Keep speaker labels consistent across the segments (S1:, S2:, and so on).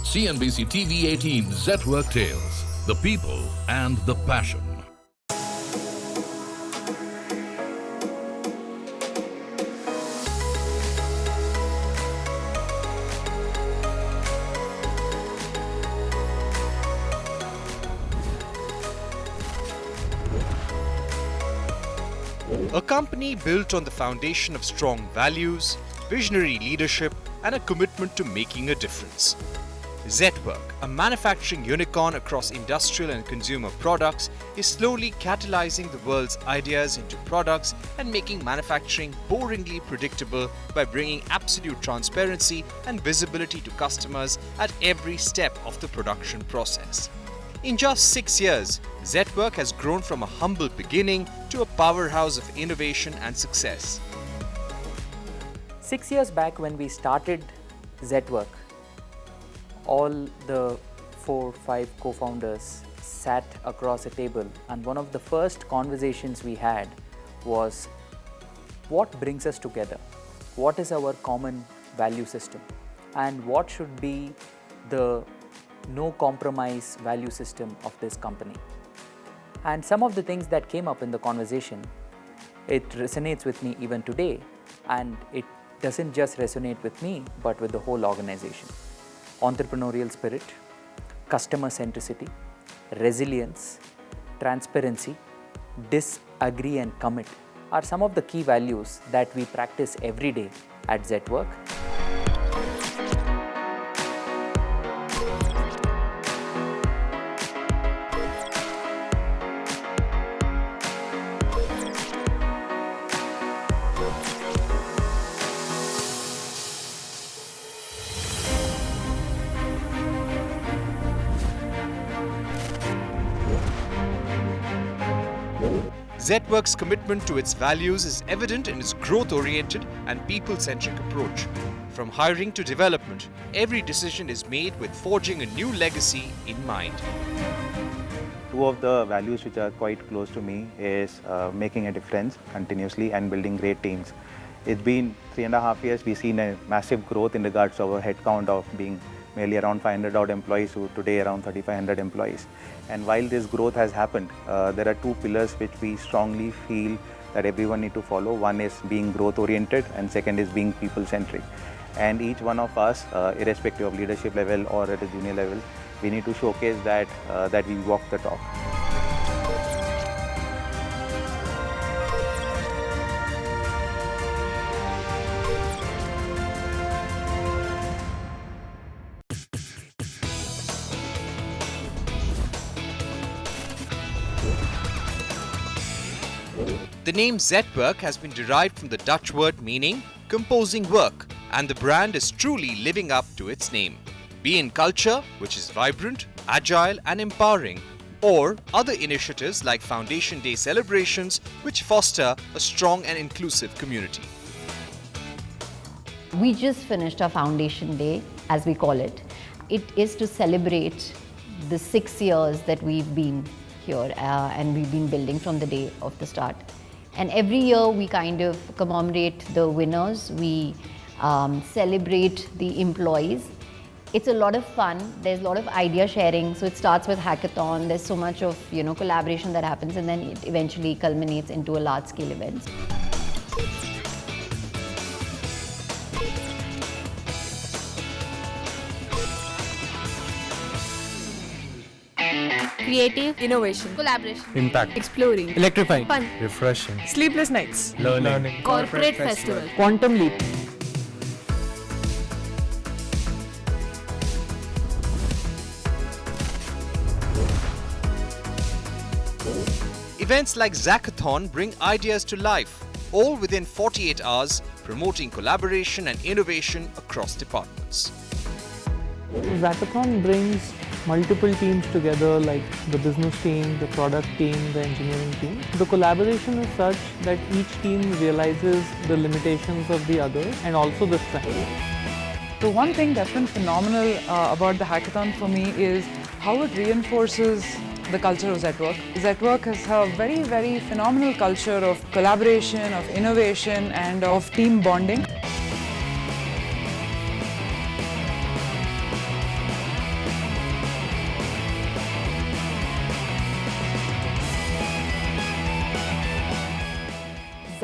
S1: CNBC TV 18 Zetwerk Tales, the people and the passion.
S2: A company built on the foundation of strong values, visionary leadership, and a commitment to making a difference. Zetwerk, a manufacturing unicorn across industrial and consumer products, is slowly catalyzing the world's ideas into products and making manufacturing boringly predictable by bringing absolute transparency and visibility to customers at every step of the production process. In just 6 years, Zetwerk has grown from a humble beginning to a powerhouse of innovation and success.
S3: 6 years back when we started Zetwerk, all the 4-5 co-founders sat across a table, and one of the first conversations we had was, what brings us together? What is our common value system? And what should be the no compromise value system of this company? And some of the things that came up in the conversation, it resonates with me even today, and it doesn't just resonate with me but with the whole organization. Entrepreneurial spirit, customer centricity, resilience, transparency, disagree and commit are some of the key values that we practice every day at Zetwerk.
S2: Zetwerk's commitment to its values is evident in its growth-oriented and people-centric approach. From hiring to development, every decision is made with forging a new legacy in mind.
S4: Two of the values which are quite close to me is making a difference continuously and building great teams. It's been 3.5 years, we've seen a massive growth in regards to our headcount of being merely around 500 odd employees to today around 3,500 employees. And while this growth has happened, there are two pillars which we strongly feel that everyone need to follow. One is being growth oriented and second is being people centric. And each one of us, irrespective of leadership level or at a junior level, we need to showcase that, that we walk the talk.
S2: The name Zetwerk has been derived from the Dutch word meaning composing work, and the brand is truly living up to its name. Be in culture, which is vibrant, agile and empowering, or other initiatives like Foundation Day celebrations which foster a strong and inclusive community.
S5: We just finished our Foundation Day, as we call it. It is to celebrate the 6 years that we've been here and we've been building from the day of the start. And every year we kind of commemorate the winners, we celebrate the employees. It's a lot of fun, there's a lot of idea sharing, so it starts with hackathon, there's so much of collaboration that happens, and then it eventually culminates into a large scale event.
S6: Creative, innovation, collaboration,
S7: impact,
S6: exploring,
S7: electrifying,
S6: fun,
S7: refreshing,
S6: sleepless nights,
S7: learning,
S6: corporate festival,
S3: Quantum leap.
S2: Events like Hackathon bring ideas to life, all within 48 hours, promoting collaboration and innovation across departments.
S8: Hackathon brings multiple teams together, like the business team, the product team, the engineering team. The collaboration is such that each team realizes the limitations of the other and also the strengths.
S9: So one thing that's been phenomenal about the hackathon for me is how it reinforces the culture of Zetwerk. Zetwerk has a very, very phenomenal culture of collaboration, of innovation and of team bonding.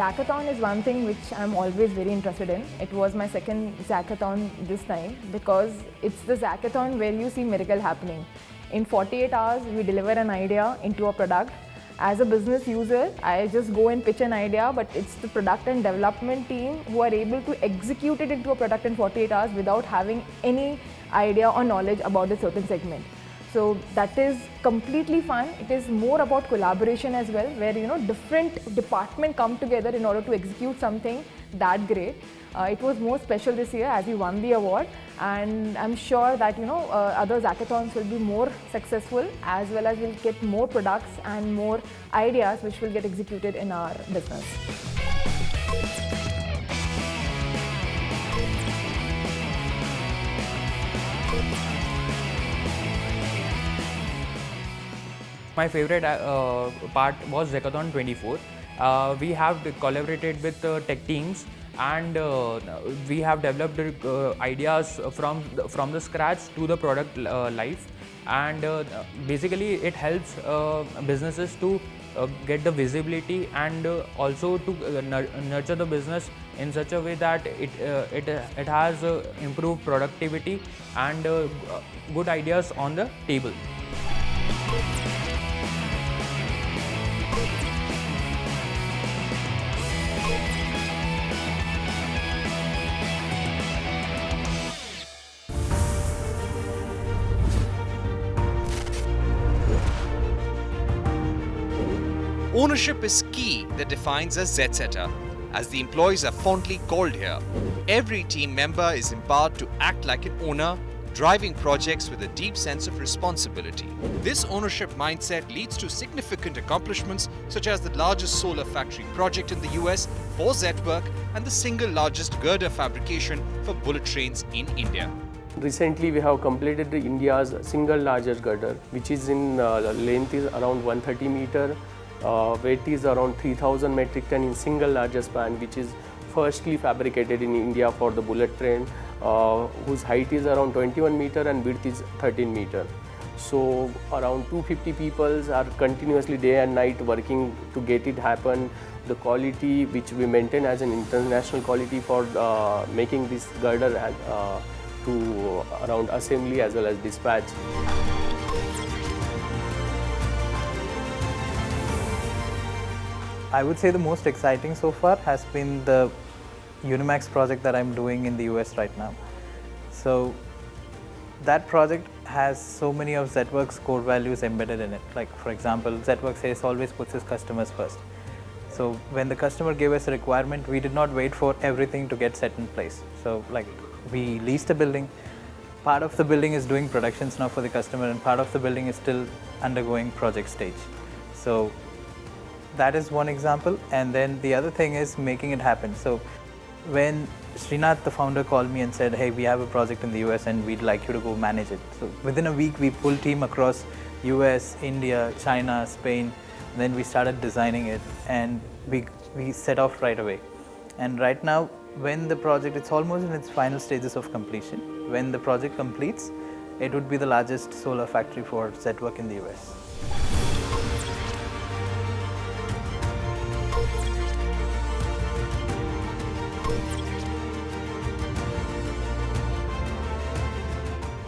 S7: Hackathon is one thing which I'm always very interested in. It was my second Hackathon this time because it's the Hackathon where you see miracle happening. In 48 hours, we deliver an idea into a product. As a business user, I just go and pitch an idea, but it's the product and development team who are able to execute it into a product in 48 hours without having any idea or knowledge about a certain segment. So that is completely fun. It is more about collaboration as well, where different departments come together in order to execute something that great. It was more special this year as we won the award, and I'm sure that other hackathons will be more successful, as well as we'll get more products and more ideas which will get executed in our business.
S10: My favorite part was Hackathon 24. We have collaborated with tech teams, and we have developed ideas from the scratch to the product life, and basically it helps businesses to get the visibility and also to nurture the business in such a way that it has improved productivity and good ideas on the table.
S2: Ownership is key that defines a Z-setter, as the employees are fondly called here. Every team member is empowered to act like an owner, driving projects with a deep sense of responsibility. This ownership mindset leads to significant accomplishments such as the largest solar factory project in the US for Zetwerk and the single largest girder fabrication for bullet trains in India.
S11: Recently, we have completed India's single largest girder, which is in length is around 130 meter, weight is around 3000 metric ton in single largest span, which is firstly fabricated in India for the bullet train, whose height is around 21 meter and width is 13 meter. So around 250 people are continuously day and night working to get it happen. The quality which we maintain as an international quality for making this girder to around assembly as well as dispatch.
S4: I would say the most exciting so far has been the Unimax project that I'm doing in the US right now. So that project has so many of Zetwerk's core values embedded in it. Like for example, Zetwerk says always puts its customers first. So when the customer gave us a requirement, we did not wait for everything to get set in place. So like we leased a building. Part of the building is doing productions now for the customer, and part of the building is still undergoing project stage. So that is one example, and then the other thing is making it happen. So when Srinath, the founder, called me and said, hey, we have a project in the US and we'd like you to go manage it. So within a week, we pulled team across US, India, China, Spain. Then we started designing it, and we set off right away. And right now, when the project, it's almost in its final stages of completion. When the project completes, it would be the largest solar factory for Zetwerk in the US.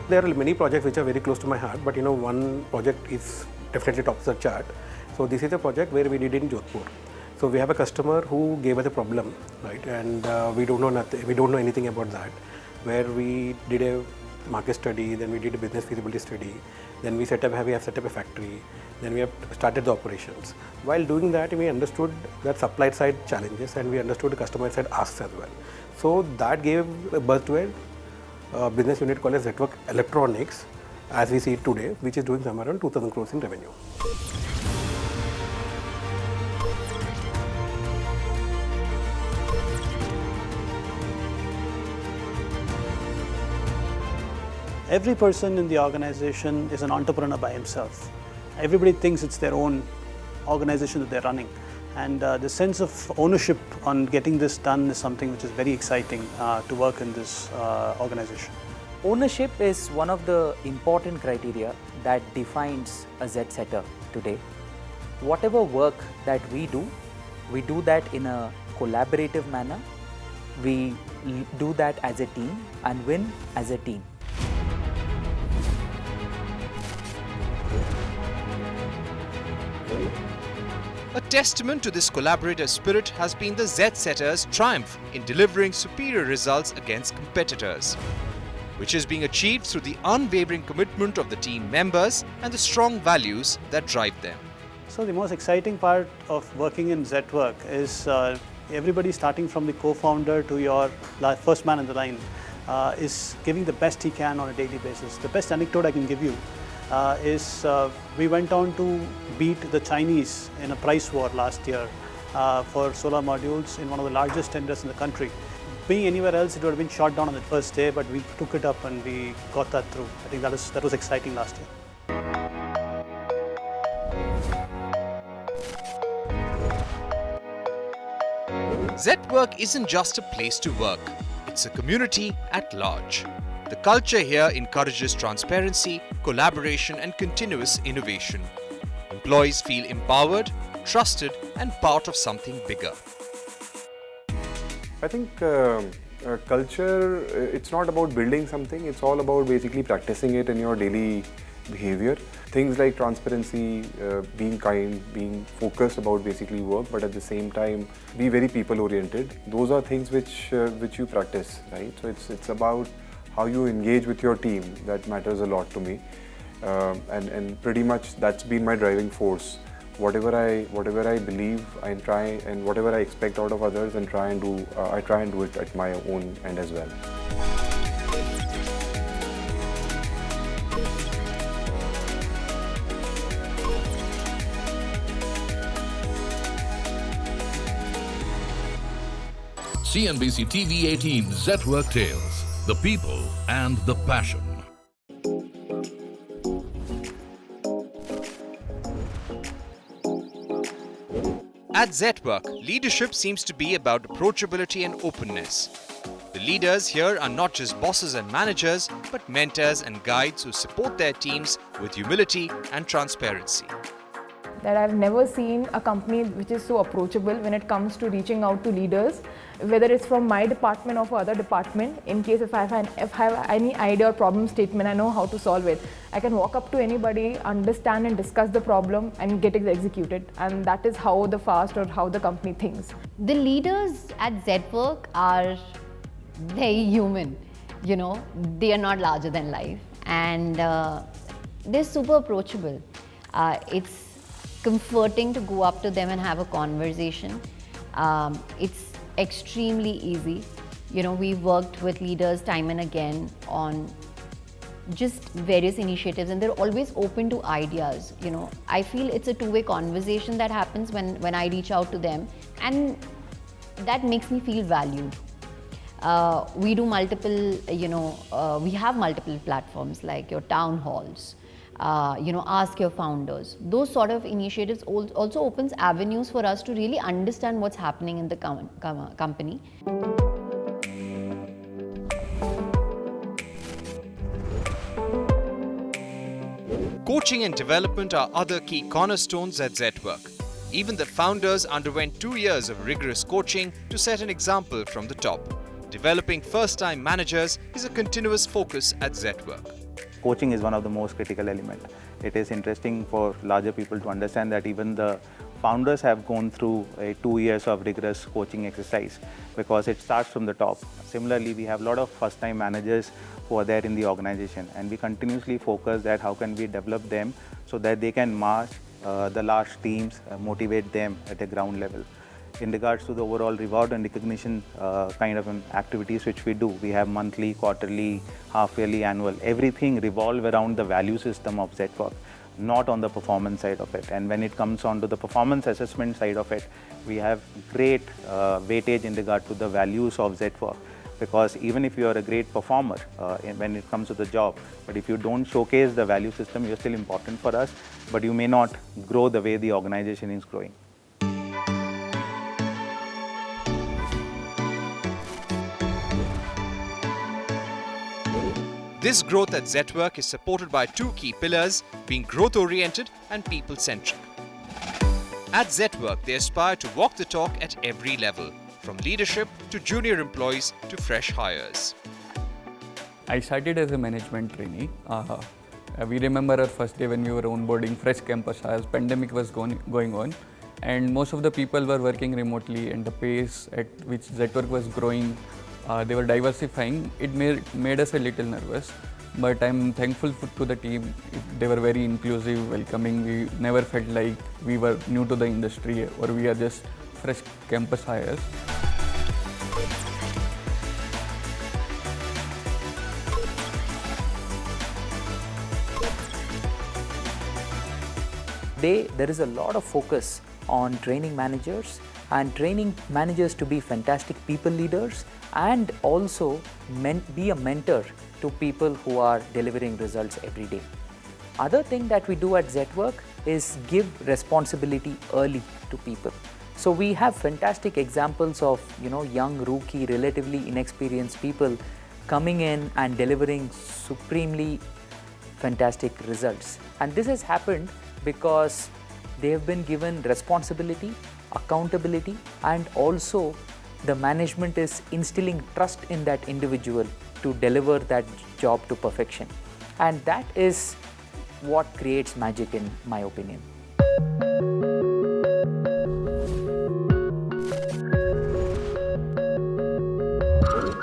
S12: There are many projects which are very close to my heart, but one project is definitely tops the chart. So this is a project where we did in Jodhpur. So we have a customer who gave us a problem, right? And we don't know anything about that. Where we did a market study, then we did a business feasibility study, then we have set up a factory, then we have started the operations. While doing that, we understood that supply side challenges, and we understood the customer side asks as well. So that gave birth to a business unit called as Zetwerk Electronics, as we see it today, which is doing somewhere around 2,000 crores in revenue.
S13: Every person in the organization is an entrepreneur by himself. Everybody thinks it's their own organization that they're running. And the sense of ownership on getting this done is something which is very exciting to work in this organization.
S3: Ownership is one of the important criteria that defines a Z-setter today. Whatever work that we do, We do that in a collaborative manner. We do that as a team and win as a team.
S2: A testament to this collaborative spirit has been the Z-Setters' triumph in delivering superior results against competitors, which is being achieved through the unwavering commitment of the team members and the strong values that drive them.
S13: So the most exciting part of working in Zetwerk is everybody starting from the co-founder to your first man in the line is giving the best he can on a daily basis. The best anecdote I can give you is we went on to beat the Chinese in a price war last year for solar modules in one of the largest tenders in the country. Being anywhere else, it would have been shot down on the first day, but we took it up and we got that through. I think that was exciting last year.
S2: Zetwerk isn't just a place to work, it's a community at large. The culture here encourages transparency, collaboration and continuous innovation. Employees feel empowered, trusted and part of something bigger.
S14: I think culture, it's not about building something, it's all about basically practicing it in your daily behavior. Things like transparency, being kind, being focused about basically work, but at the same time be very people oriented. Those are things which you practice, right? So it's about how you engage with your team that matters a lot to me, and pretty much that's been my driving force. Whatever I believe, I try, and whatever I expect out of others, and I try and do it at my own end as well.
S1: CNBC TV 18 Zetwerk Tales, the people and the passion.
S2: At Zetwerk, leadership seems to be about approachability and openness. The leaders here are not just bosses and managers, but mentors and guides who support their teams with humility and transparency.
S7: That I've never seen a company which is so approachable when it comes to reaching out to leaders, whether it's from my department or for other department. In case if I have any idea or problem statement, I know how to solve it. I can walk up to anybody, understand and discuss the problem and get it executed. And that is how the fast or how the company thinks.
S5: The leaders at Zetwerk are very human, you know, they are not larger than life, and they're super approachable. It's comforting to go up to them and have a conversation. It's extremely easy. You know, we've worked with leaders time and again on just various initiatives, and they're always open to ideas. You know, I feel it's a two-way conversation that happens when I reach out to them, and that makes me feel valued. We do multiple, we have multiple platforms like your town halls, ask your founders. Those sort of initiatives also opens avenues for us to really understand what's happening in the company.
S2: Coaching and development are other key cornerstones at Zetwerk. Even the founders underwent 2 years of rigorous coaching to set an example from the top. Developing first-time managers is a continuous focus at Zetwerk.
S4: Coaching is one of the most critical elements. It is interesting for larger people to understand that even the founders have gone through 2 years of rigorous coaching exercise, because it starts from the top. Similarly, we have a lot of first-time managers who are there in the organization, and we continuously focus that how can we develop them so that they can march the large teams, motivate them at a ground level. In regards to the overall reward and recognition kind of activities which we do, we have monthly, quarterly, half-yearly, annual. Everything revolves around the value system of Zetwerk, not on the performance side of it. And when it comes on to the performance assessment side of it, we have great weightage in regard to the values of Zetwerk. Because even if you are a great performer when it comes to the job, but if you don't showcase the value system, you're still important for us, but you may not grow the way the organization is growing.
S2: This growth at Zetwerk is supported by two key pillars, being growth-oriented and people-centric. At Zetwerk, they aspire to walk the talk at every level, from leadership to junior employees to fresh hires.
S15: I started as a management trainee. We remember our first day when we were onboarding fresh campus hires. Pandemic was going on, and most of the people were working remotely, and the pace at which Zetwerk was growing, they were diversifying. It made us a little nervous, but I'm thankful to the team. They were very inclusive, welcoming. We never felt like we were new to the industry or we are just fresh campus hires.
S3: There is a lot of focus on training managers and training managers to be fantastic people leaders and also be a mentor to people who are delivering results every day. Other thing that we do at Zetwerk is give responsibility early to people. So we have fantastic examples of young, rookie, relatively inexperienced people coming in and delivering supremely fantastic results. And this has happened because they have been given responsibility, accountability, and also the management is instilling trust in that individual to deliver that job to perfection. And that is what creates magic, in my opinion.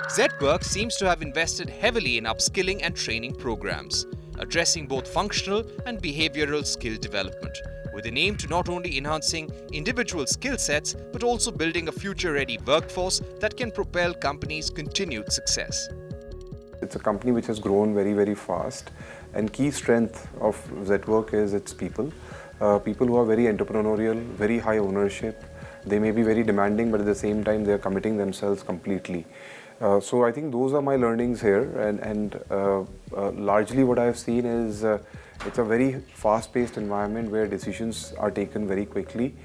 S2: Zetwerk seems to have invested heavily in upskilling and training programs, addressing both functional and behavioral skill development, with an aim to not only enhancing individual skill sets but also building a future-ready workforce that can propel companies' continued success.
S14: It's a company which has grown very, very fast, and key strength of Zetwerk is its people. People who are very entrepreneurial, very high ownership. They may be very demanding, but at the same time they are committing themselves completely. So I think those are my learnings here, and largely what I have seen is it's a very fast-paced environment where decisions are taken very quickly.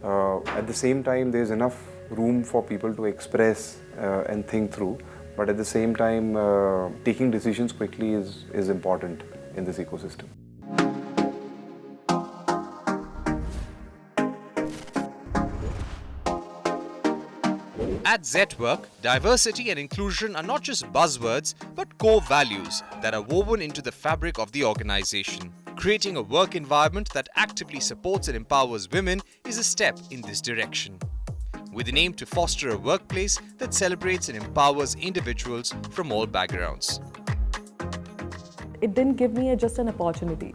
S14: At the same time, there's enough room for people to express and think through, but at the same time, taking decisions quickly is important in this ecosystem.
S2: At Zetwerk, diversity and inclusion are not just buzzwords, but core values that are woven into the fabric of the organization. Creating a work environment that actively supports and empowers women is a step in this direction, with an aim to foster a workplace that celebrates and empowers individuals from all backgrounds.
S16: It didn't give me just an opportunity,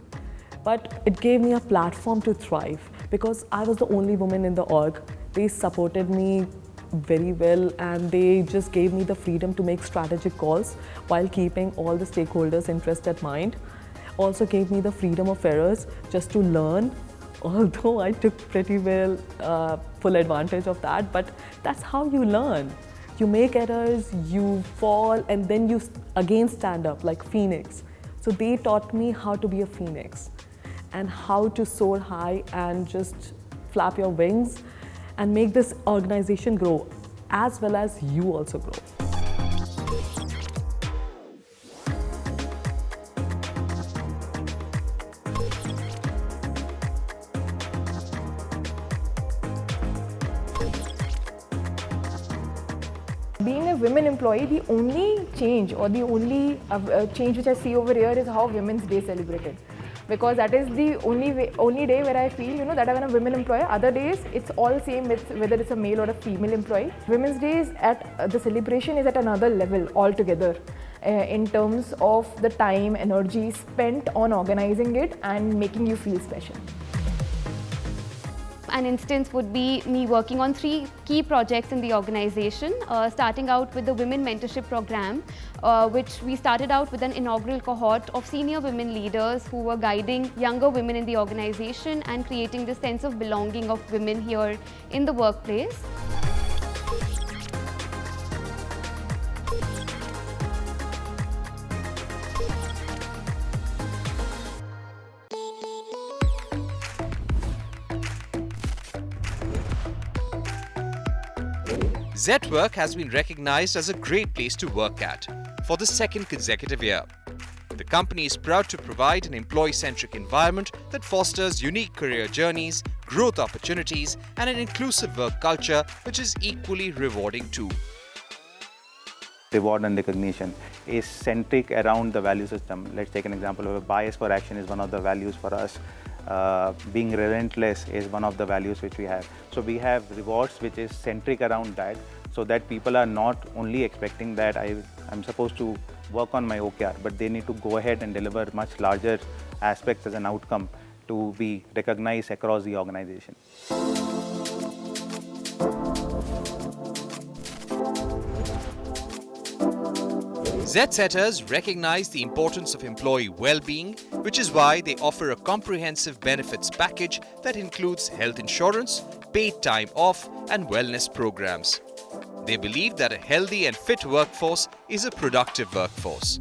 S16: but it gave me a platform to thrive because I was the only woman in the org. They supported me very well and they just gave me the freedom to make strategic calls while keeping all the stakeholders' interest at mind. Also gave me the freedom of errors just to learn, although I took pretty well full advantage of that, but that's how you learn. You make errors, you fall, and then you again stand up like phoenix. So they taught me how to be a phoenix and how to soar high and just flap your wings and make this organization grow, as well as you also grow.
S7: Being a women employee, the only change or the only change which I see over here is how Women's Day is celebrated. Because that is the only day where I feel, that I'm a women employee. Other days, it's all same whether it's a male or a female employee. Women's Day is the celebration is at another level altogether in terms of the time, energy spent on organizing it and making you feel special.
S17: An instance would be me working on 3 key projects in the organization, starting out with the Women Mentorship Program, which we started out with an inaugural cohort of senior women leaders who were guiding younger women in the organization and creating this sense of belonging of women here in the workplace.
S2: Zetwerk has been recognized as a great place to work at for the 2nd consecutive year. The company is proud to provide an employee-centric environment that fosters unique career journeys, growth opportunities, and an inclusive work culture which is equally rewarding too.
S4: Reward and recognition is centric around the value system. Let's take an example of a bias for action is one of the values for us. Being relentless is one of the values which we have. So we have rewards which is centric around that, so that people are not only expecting that I'm supposed to work on my OKR, but they need to go ahead and deliver much larger aspects as an outcome to be recognized across the organization.
S2: Z-setters recognize the importance of employee well-being, which is why they offer a comprehensive benefits package that includes health insurance, paid time off, and wellness programs. They believe that a healthy and fit workforce is a productive workforce.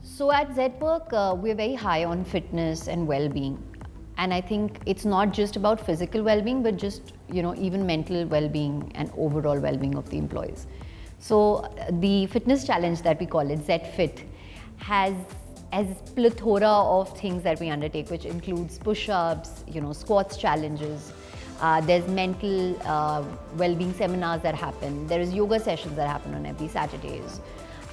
S5: So at Zetwerk, we're very high on fitness and well-being. And I think it's not just about physical well-being, but just, even mental well-being and overall well-being of the employees. So the fitness challenge that we call it, ZFit, has plethora of things that we undertake, which includes push-ups, squats challenges. There's mental well-being seminars that happen. There is yoga sessions that happen on every Saturdays.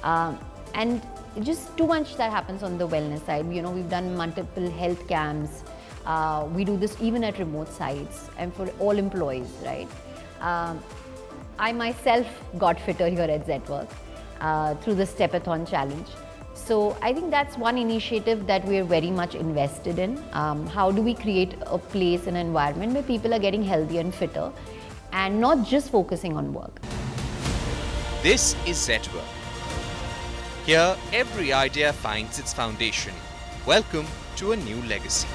S5: And just too much that happens on the wellness side. We've done multiple health camps. We do this even at remote sites and for all employees, right? I myself got fitter here at Zetwerk through the Stepathon challenge. So I think that's one initiative that we're very much invested in. How do we create a place, an environment where people are getting healthier and fitter and not just focusing on work.
S2: This is Zetwerk. Here, every idea finds its foundation. Welcome to a new legacy.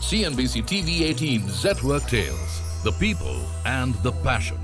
S1: CNBC TV 18 Zetwerk Tales, the people and the passion.